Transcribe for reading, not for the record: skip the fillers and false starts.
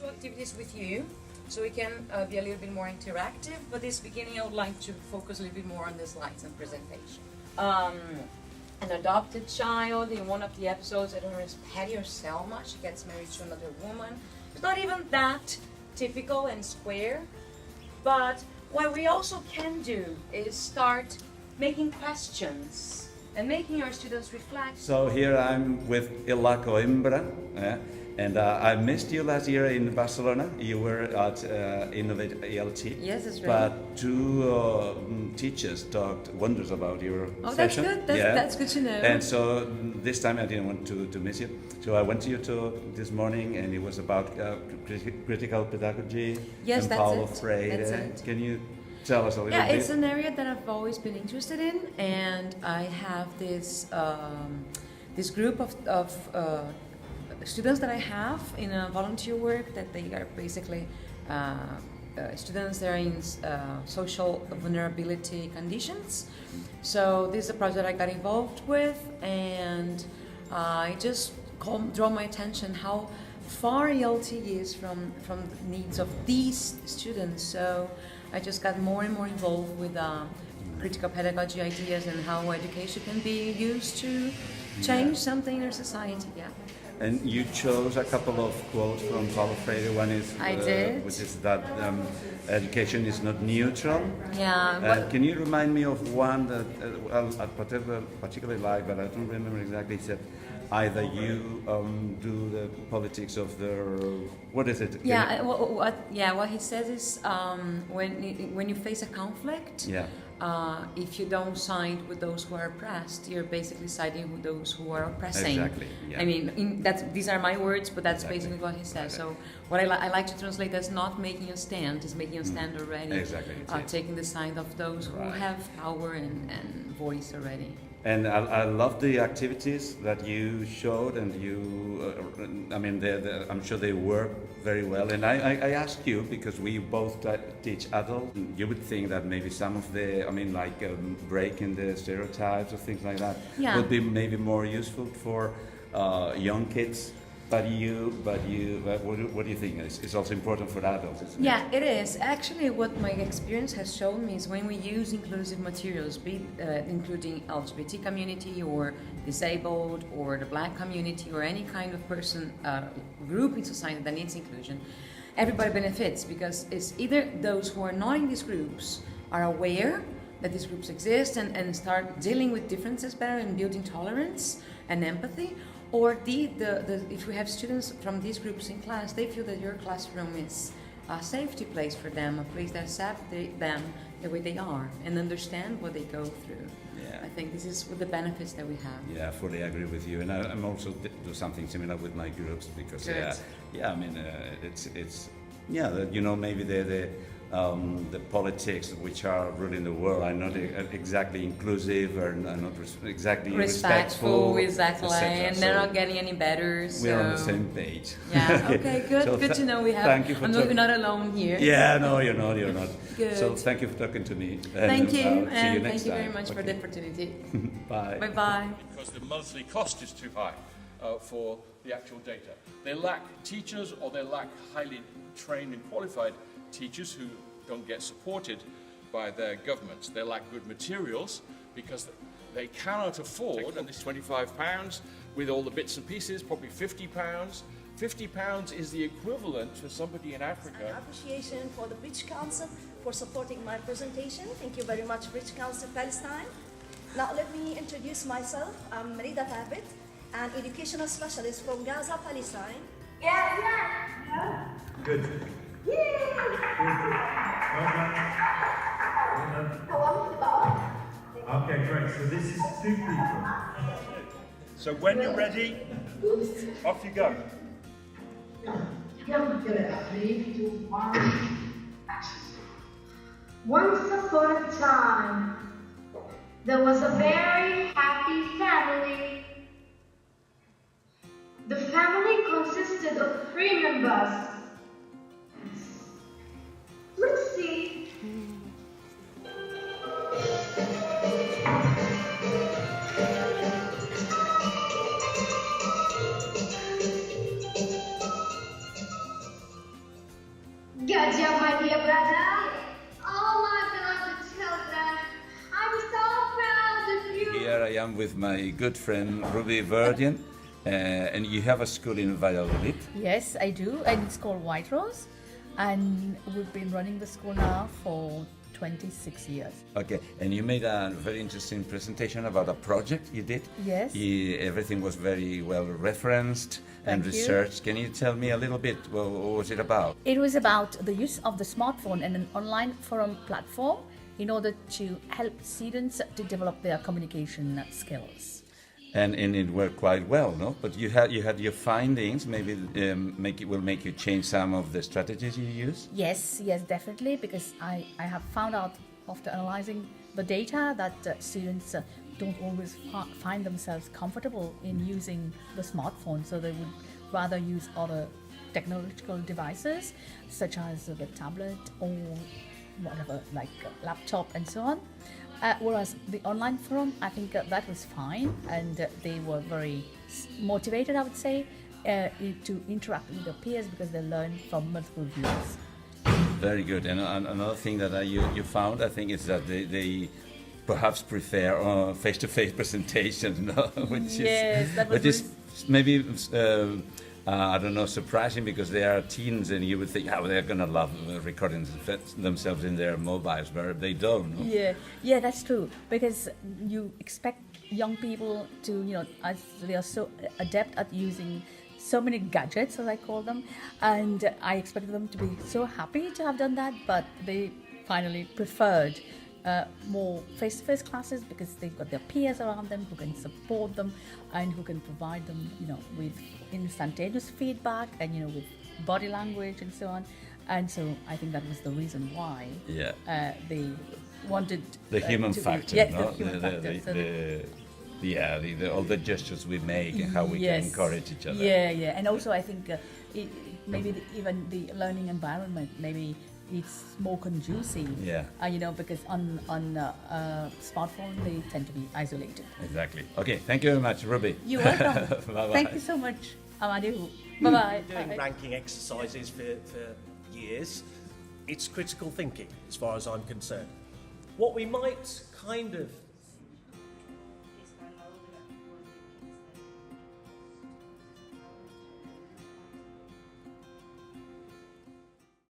two activities with you, so we can be a little bit more interactive. But this beginning, I would like to focus a little bit more on the slides and presentation. An adopted child in one of the episodes, I don't know, it's Patty or Selma. She gets married to another woman. It's not even that typical and square, but what we also can do is start making questions and making our students reflect. So here I'm with Ila Coimbra, and I missed you last year in Barcelona. You were at Innovate ELT. Yes, that's right. But two teachers talked wonders about your session. That's good. That's good to know. And so this time I didn't want to miss you. So I went to your talk this morning, and it was about critical pedagogy. Yes, and that's Paulo it. Freire. That's it. Can you tell us a little bit? Yeah, it's an area that I've always been interested in, and I have this this group of students that I have in a volunteer work that they are basically students that are in social vulnerability conditions. So this is a project I got involved with, and I just draw my attention how far ELT is from the needs of these students. So I just got more and more involved with critical pedagogy ideas and how education can be used to change something in our society. Yeah. And you chose a couple of quotes from Paulo Freire. One is, I did. which is that education is not neutral. Yeah. Can you remind me of one that I particularly like, but I don't remember exactly? He said, either you do the politics of the, what is it? Yeah. What he says is when you face a conflict. Yeah. If you don't side with those who are oppressed, you're basically siding with those who are oppressing. Exactly. Yeah. I mean, these are my words, but that's Exactly. basically what he says. So what I like to translate as not making a stand is making a stand already. Exactly. Taking the side of those who have power and voice already. And I love the activities that you showed, and you, I mean, I'm sure they work very well. And I asked you, because we both teach adults, you would think that maybe some of the, I mean, like breaking the stereotypes or things like that would be maybe more useful for young kids. But what do you think? It's also important for adults, isn't it? Yeah, it is. Actually, what my experience has shown me is when we use inclusive materials, including LGBT community or disabled or the Black community or any kind of person, group in society that needs inclusion, everybody benefits, because it's either those who are not in these groups are aware that these groups exist and start dealing with differences better and building tolerance and empathy, or if we have students from these groups in class, they feel that your classroom is a safety place for them, a place that accepts them the way they are and understand what they go through. Yeah. I think this is the benefits that we have. Yeah, I fully agree with you, and I'm also do something similar with my groups, because I mean it's you know, maybe the politics which are ruling the world are not exactly inclusive, or not exactly respectful, exactly, and they're not getting any better. So we're on the same page. Yeah. Okay. Good. So good to know we have. Thank you for we're not alone here. Yeah. No, you're not. You're not. Good. So thank you for talking to me. Thank you, I'll see and you next thank you very time. much for the opportunity. Bye. Bye bye. Because the monthly cost is too high for the actual data. They lack teachers, or they lack highly trained and qualified teachers who don't get supported by their governments. They lack good materials because they cannot afford, and this £25 with all the bits and pieces, probably £50. £50 is the equivalent for somebody in Africa. An appreciation for the British Council for supporting my presentation. Thank you very much, British Council Palestine. Now let me introduce myself. I'm Marida Thabit, an educational specialist from Gaza, Palestine. Good. Okay, great. So this is 2 people. So when you're ready, off you go. Three, two, one. Once upon a time, there was a very happy family. The family consisted of 3 members. Let's see. am with my good friend Ruby Verdian, and you have a school in Valladolid. Yes, I do, and it's called White Rose, and we've been running the school now for 26 years. Okay, and you made a very interesting presentation about a project you did. Yes. Everything was very well referenced and Thank you. researched. Can you tell me a little bit what was it about? It was about the use of the smartphone and an online forum platform in order to help students to develop their communication skills. And it worked quite well, no? But you had your findings. Maybe will make you change some of the strategies you use. Yes, definitely, because I have found out after analyzing the data that students don't always find themselves comfortable in using the smartphone, so they would rather use other technological devices such as the tablet or whatever, like a laptop and so on. Whereas the online forum, I think that was fine, and they were very motivated, I would say, to interact with their peers because they learn from multiple views. Very good. And another thing that you found, I think, is that they perhaps prefer face-to-face presentations, no? Which is maybe I don't know, surprising, because they are teens and you would think, oh, they're going to love recording themselves in their mobiles, but they don't. No? Yeah, that's true, because you expect young people to, as they are so adept at using so many gadgets, as I call them, and I expected them to be so happy to have done that, but they finally preferred more face-to-face classes because they've got their peers around them who can support them and who can provide them, with instantaneous feedback and, with body language and so on. And so I think that was the reason why they wanted the human factor, no? The human factor. All the gestures we make and how we can encourage each other. Yeah, and also I think maybe even the learning environment, maybe it's more conducive. Because on smartphone they tend to be isolated. Exactly. Okay, thank you very much, Ruby. You're welcome. Bye-bye. Thank you so much, Amadeu. Bye-bye. Doing ranking exercises for years. It's critical thinking, as far as I'm concerned. What we might kind of